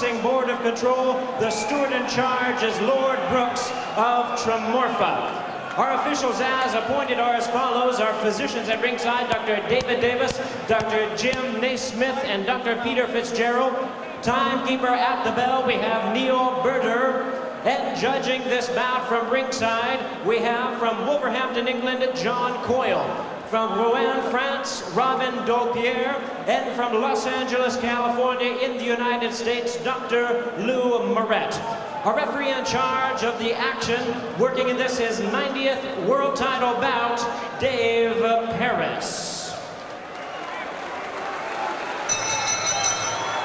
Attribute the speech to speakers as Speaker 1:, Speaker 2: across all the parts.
Speaker 1: Boxing Board of Control, the steward in charge is Lord Brooks of Tremorfa. Our officials as appointed are as follows. Our physicians at ringside, Dr. David Davis, Dr. Jim Naismith, and Dr. Peter Fitzgerald. Timekeeper at the bell, we have Neil Berger. And judging this bout from ringside, we have from Wolverhampton, England, John Coyle. From Rouen, France, Robin Daupierre. And from Los Angeles, California, in the United States, Dr. Lou Moret. Our referee in charge of the action, working in this his 90th world title bout, Dave Paris.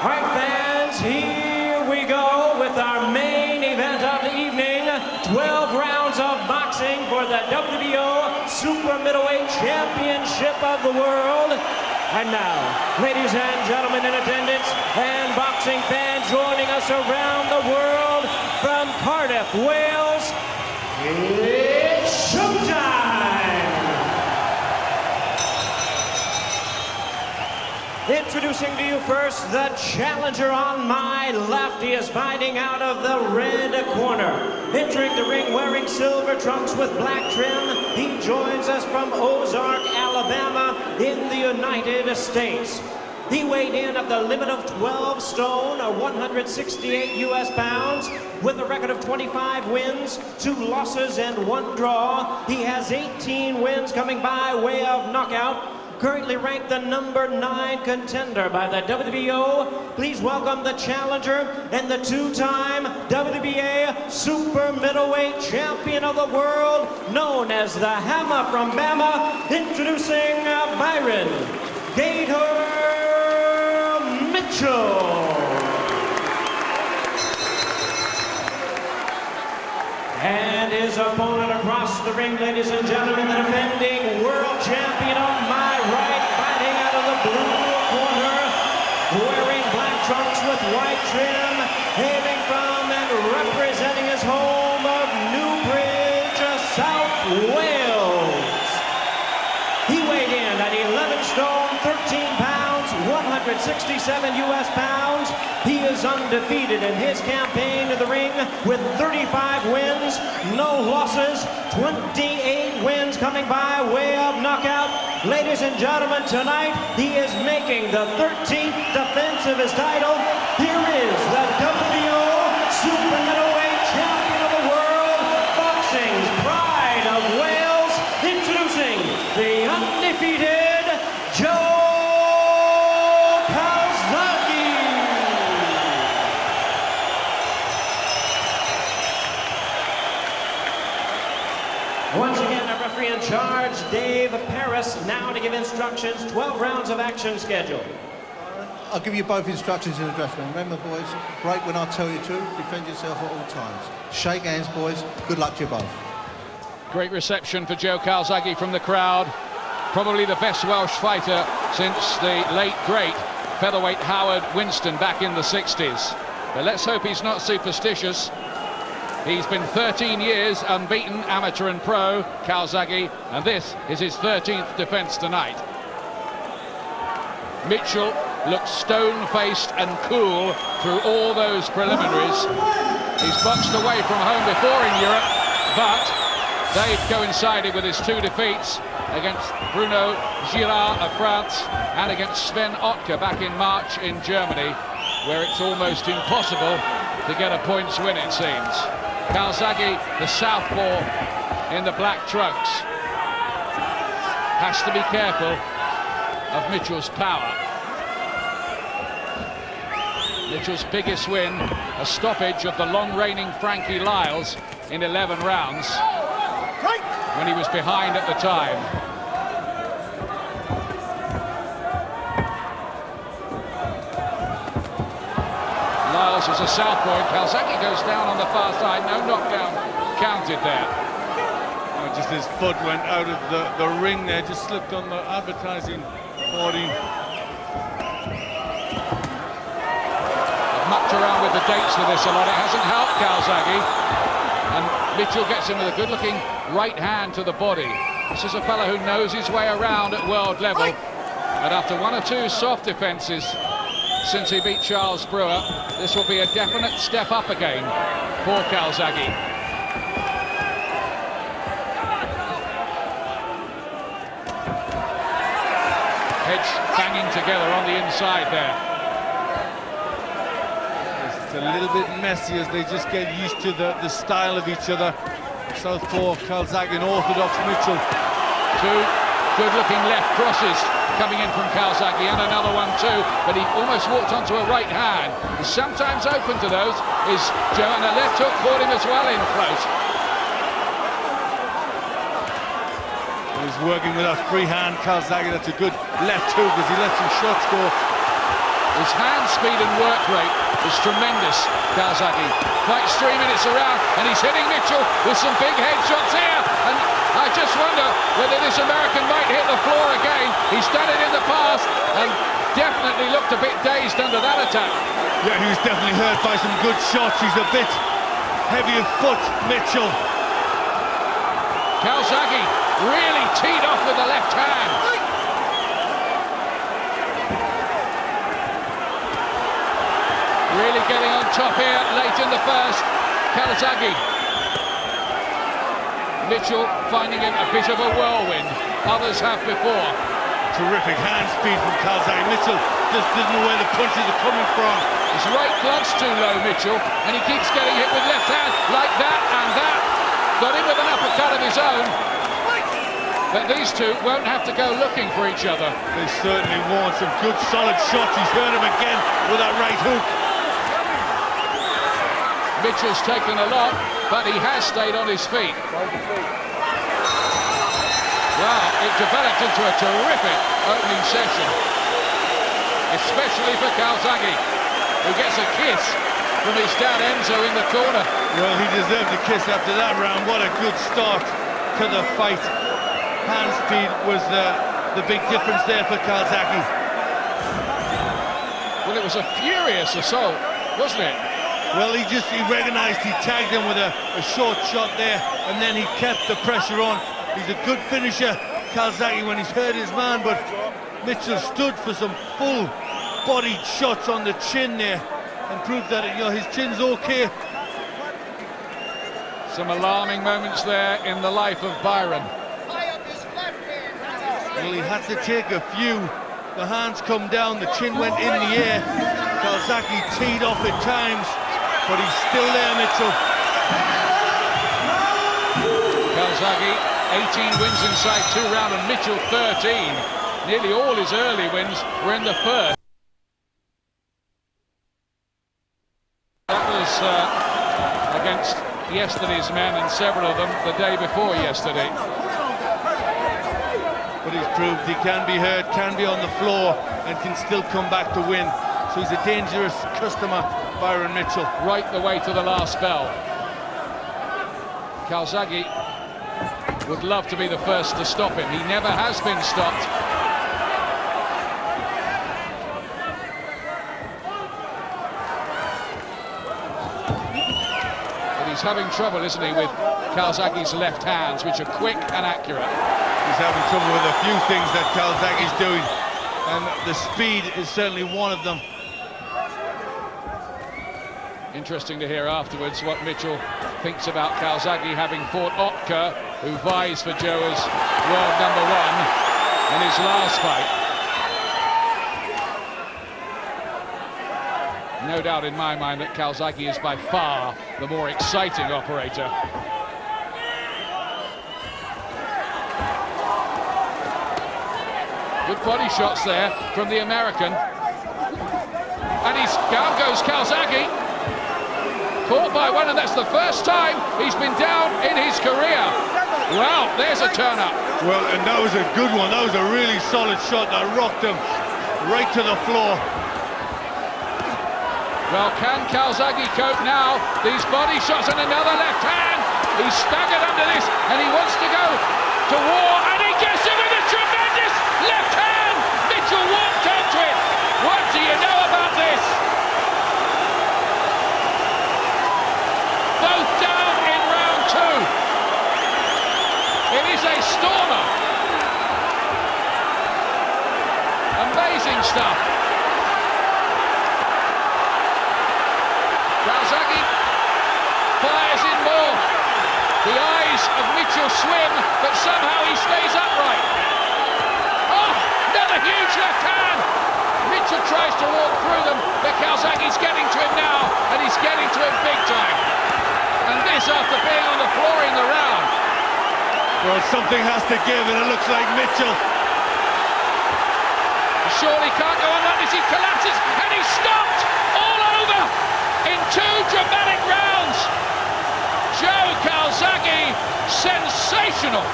Speaker 1: All right, fans, here we go with our main event of the evening. 12 rounds of boxing for the WBO Super Middleweight Championship of the world. And now, ladies and gentlemen in attendance and boxing fans joining us around the world from Cardiff, Wales, it's showtime! Introducing to you first the challenger on my left. He is fighting out of the red corner. Entering the ring wearing silver trunks with black trim, he joins us from Ozark, Alabama in the United States. He weighed in at the limit of 12 stone, or 168 US pounds, with a record of 25 wins, 2 losses, and 1 draw. He has 18 wins coming by way of knockout. Currently ranked the number 9 contender by the WBO. Please welcome the challenger and the 2-time WBA Super Middleweight Champion of the world, known as the Hammer from Bama, introducing Byron Gator Mitchell. And his opponent across the ring, ladies and gentlemen, the defending world champion on my right, fighting out of the blue corner, wearing black trunks with white trim, hailing from and representing his home of Newbridge, South Wales. He weighed in at 11 stone, 13 pounds, 167 US pounds. He is undefeated in his campaign to the ring with 35 wins, no losses, 28 wins coming by way of knockout. Ladies and gentlemen, tonight he is making the 13th defense of his title. Here is the WBO Super Middleweight Champion of the world, boxing's pride of Wales, introducing the undefeated Joe CALZAGHE. Once again, our referee in charge, Dave Paris, now to give instructions, 12 rounds of action schedule.
Speaker 2: I'll give you both instructions in the dressing room. Remember, boys, break when I tell you to, defend yourself at all times. Shake hands, boys. Good luck to you both.
Speaker 3: Great reception for Joe CALZAGHE from the crowd. Probably the best Welsh fighter since the late, great featherweight Howard Winston back in the 60s. But let's hope he's not superstitious. He's been 13 years unbeaten, amateur and pro, CALZAGHE, and this is his 13th defense tonight. Mitchell looks stone-faced and cool through all those preliminaries. He's boxed away from home before in Europe, but they've coincided with his 2 defeats against Bruno Girard of France and against Sven Ottke back in March in Germany, where it's almost impossible to get a points win, it seems. CALZAGHE, the southpaw in the black trunks, has to be careful of Mitchell's power. Mitchell's biggest win, a stoppage of the long-reigning Frankie Lyles in 11 rounds when he was behind at the time. Lyles is a southpaw. CALZAGHE goes down on the far side. No knockdown counted there.
Speaker 4: Just his foot went out of the ring there, just slipped on the advertising boarding.
Speaker 3: Mucked around with the dates for this a lot. It hasn't helped CALZAGHE. And Mitchell gets him with a good-looking right hand to the body. This is a fellow who knows his way around at world level. But after 1 or 2 soft defences since he beat Charles Brewer. This will be a definite step up again for CALZAGHE. Heads banging together on the inside there.
Speaker 4: It's a little bit messy as they just get used to the style of each other. Southpaw CALZAGHE and orthodox Mitchell.
Speaker 3: Two good-looking left crosses coming in from CALZAGHE, and another one too, but he almost walked onto a right hand. He's sometimes open to those. Is Joe, and a left hook caught him as well in close.
Speaker 4: He's working with a free hand, CALZAGHE. That's a good left hook as he lets some shots go.
Speaker 3: His hand speed and work rate is tremendous, CALZAGHE. Fights 3 minutes around, and he's hitting Mitchell with some big head shots here. And I just wonder whether this American might hit the floor again. He's done it in the past, and definitely looked a bit dazed under that attack.
Speaker 4: Yeah, he was definitely hurt by some good shots. He's a bit heavy of foot, Mitchell.
Speaker 3: CALZAGHE really teed off with the left hand. Really getting on top here late in the first, CALZAGHE. Mitchell finding him a bit of a whirlwind. Others have before.
Speaker 4: Terrific hand speed from CALZAGHE. Mitchell just doesn't know where the punches are coming from.
Speaker 3: His right glove too low, Mitchell, and he keeps getting hit with left hand like that and that. Got him with an uppercut of his own. But these two won't have to go looking for each other.
Speaker 4: They certainly want some good solid shots. He's hurt him again with that right hook.
Speaker 3: Mitchell's taken a lot, but he has stayed on his feet. Wow, it developed into a terrific opening session, especially for CALZAGHE, who gets a kiss from his dad Enzo in the corner.
Speaker 4: Well, he deserved a kiss after that round. What a good start to the fight. Hand speed was the big difference there for CALZAGHE.
Speaker 3: Well, it was a furious assault, wasn't it?
Speaker 4: Well, he recognised he tagged him with a short shot there, and then he kept the pressure on. He's a good finisher, CALZAGHE, when he's hurt his man, but Mitchell stood for some full-bodied shots on the chin there and proved that his chin's okay.
Speaker 3: Some alarming moments there in the life of Byron.
Speaker 4: Well, he had to take a few. The hands come down, the chin went in the air. CALZAGHE teed off at times, but he's still there, Mitchell.
Speaker 3: CALZAGHE, 18 wins inside 2 rounds, and Mitchell 13. Nearly all his early wins were in the first. That was against yesterday's men, and several of them the day before yesterday.
Speaker 4: But he's proved he can be hurt, can be on the floor, and can still come back to win. So he's a dangerous customer, Byron Mitchell.
Speaker 3: Right the way to the last bell. CALZAGHE would love to be the first to stop him. He never has been stopped. But he's having trouble, isn't he, with CALZAGHE's left hands, which are quick and accurate.
Speaker 4: He's having trouble with a few things that CALZAGHE's doing, and the speed is certainly one of them.
Speaker 3: Interesting to hear afterwards what Mitchell thinks about CALZAGHE having fought Otka, who vies for Joe as world #1 in his last fight. No doubt in my mind that CALZAGHE is by far the more exciting operator. Good body shots there from the American. And down goes CALZAGHE. Caught by one, and that's the first time he's been down in his career. Wow, there's a turn-up.
Speaker 4: Well, and that was a good one. That was a really solid shot that rocked him right to the floor.
Speaker 3: Well, can CALZAGHE cope now? These body shots and another left hand. He's staggered under this, and he wants to go to war, and he gets it with a tremendous left hand. Mitchell walked into it. What do you know about this? Both down in round 2. It is a stormer. Amazing stuff. Calzaghe fires in more. The eyes of Mitchell swim, but somehow he stays upright. Oh, another huge left hand. Mitchell tries to walk through them, but Calzaghe's getting to him now, and he's getting to him big time. And this after being on the floor in the round.
Speaker 4: Well, something has to give, and it looks like Mitchell.
Speaker 3: Surely can't go on like this. He collapses, and he's stopped all over in 2 dramatic rounds. Joe Calzaghe, sensational.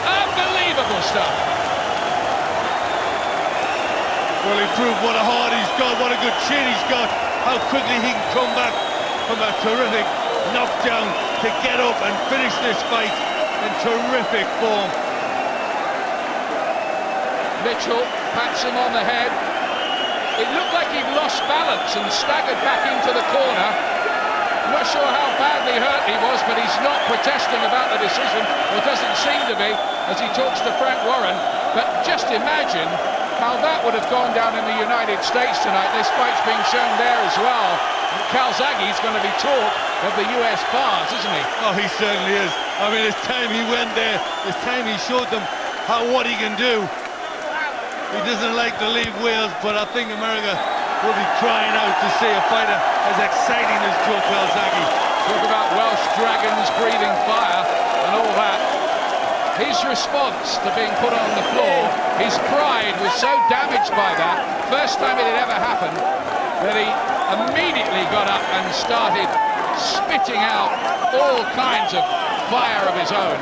Speaker 3: Unbelievable stuff.
Speaker 4: Well, he proved what a heart he's got, what a good chin he's got, how quickly he can come back from a terrific knockdown to get up and finish this fight in terrific form.
Speaker 3: Mitchell pats him on the head. It looked like he'd lost balance and staggered back into the corner. I'm not sure how badly hurt he was, but he's not protesting about the decision, or doesn't seem to be, as he talks to Frank Warren. But just imagine how that would have gone down in the United States tonight. This fight's being shown there as well. Calzaghe's going to be talk of the US bars, isn't he?
Speaker 4: Oh, he certainly is. I mean, it's time he went there, it's time he showed them what he can do. He doesn't like to leave Wales, but I think America will be crying out to see a fighter as exciting as Joe Calzaghe.
Speaker 3: Talk about Welsh dragons breathing fire and all that. His response to being put on the floor, his pride was so damaged by that, first time it had ever happened, that he immediately got up and started spitting out all kinds of fire of his own.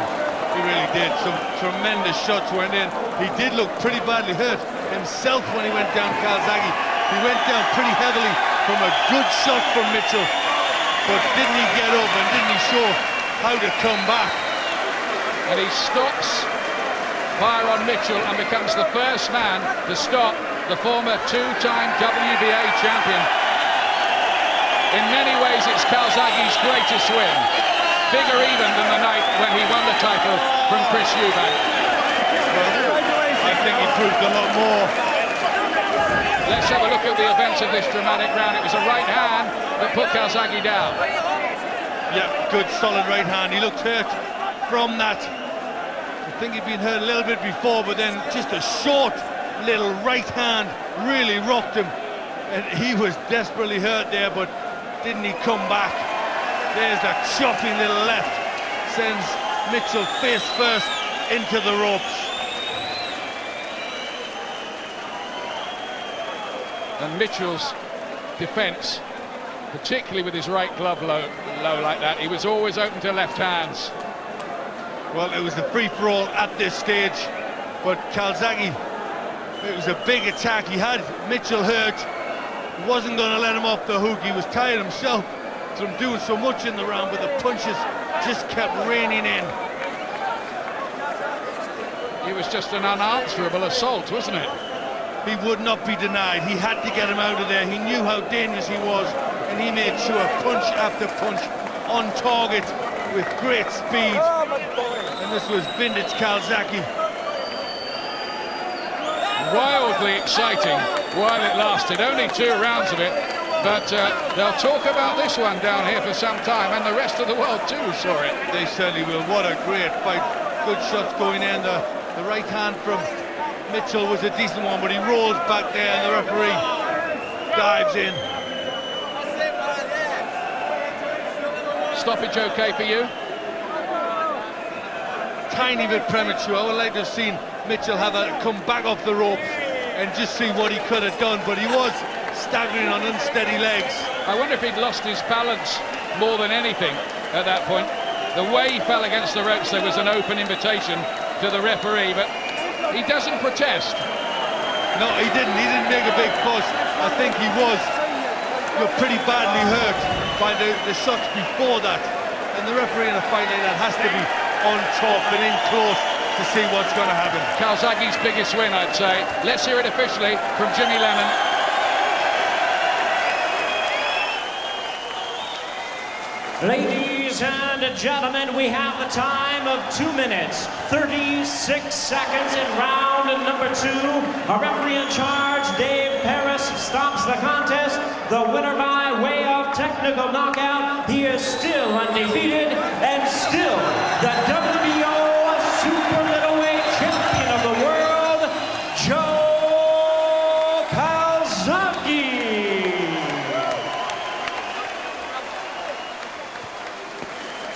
Speaker 4: He really did. Some tremendous shots went in. He did look pretty badly hurt himself when he went down, Calzaghe. He went down pretty heavily from a good shot from Mitchell, but didn't he get up and didn't he show how to come back?
Speaker 3: And he stops fire on Mitchell and becomes the first man to stop the former 2-time WBA champion. In many ways, it's Calzaghe's greatest win. Bigger even than the night when he won the title from Chris Eubank.
Speaker 4: Well, I think he proved a lot more.
Speaker 3: Let's have a look at the events of this dramatic round. It was a right hand that put Calzaghe down.
Speaker 4: Yeah, good solid right hand. He looked hurt from that. I think he'd been hurt a little bit before, but then just a short little right hand really rocked him. And he was desperately hurt there, but didn't he come back? There's a chopping little left, sends Mitchell face first into the ropes.
Speaker 3: And Mitchell's defence, particularly with his right glove low like that, he was always open to left hands.
Speaker 4: Well, it was a free-for-all at this stage, but Calzaghe, it was a big attack. He had Mitchell hurt, wasn't going to let him off the hook. He was tired himself from doing so much in the round, but the punches just kept raining in.
Speaker 3: It was just an unanswerable assault, wasn't it?
Speaker 4: He would not be denied. He had to get him out of there. He knew how dangerous he was, and he made sure punch after punch on target with great speed. And this was vintage Calzaghe.
Speaker 3: Wildly exciting while it lasted. Only 2 rounds of it, but they'll talk about this one down here for some time, and the rest of the world too saw it.
Speaker 4: They certainly will. What a great fight. Good shots going in. The right hand from Mitchell was a decent one, but he rolls back there and the referee dives in.
Speaker 3: Stoppage okay for you?
Speaker 4: Tiny bit premature. I would like to have seen Mitchell have come back off the ropes and just see what he could have done, but he was staggering on unsteady legs.
Speaker 3: I wonder if he'd lost his balance more than anything at that point. The way he fell against the ropes, there was an open invitation to the referee, but he doesn't protest.
Speaker 4: No, he didn't. He didn't make a big fuss. I think he was pretty badly hurt by the shots before that. And the referee in a fight like that has to be on top and in close to see what's going to happen.
Speaker 3: Calzaghe's biggest win, I'd say. Let's hear it officially from Jimmy Lennon.
Speaker 1: Ladies Ladies and gentlemen, we have the time of 2 minutes, 36 seconds in round number 2. Our referee in charge, Dave Paris, stops the contest. The winner by way of technical knockout. He is still undefeated and still the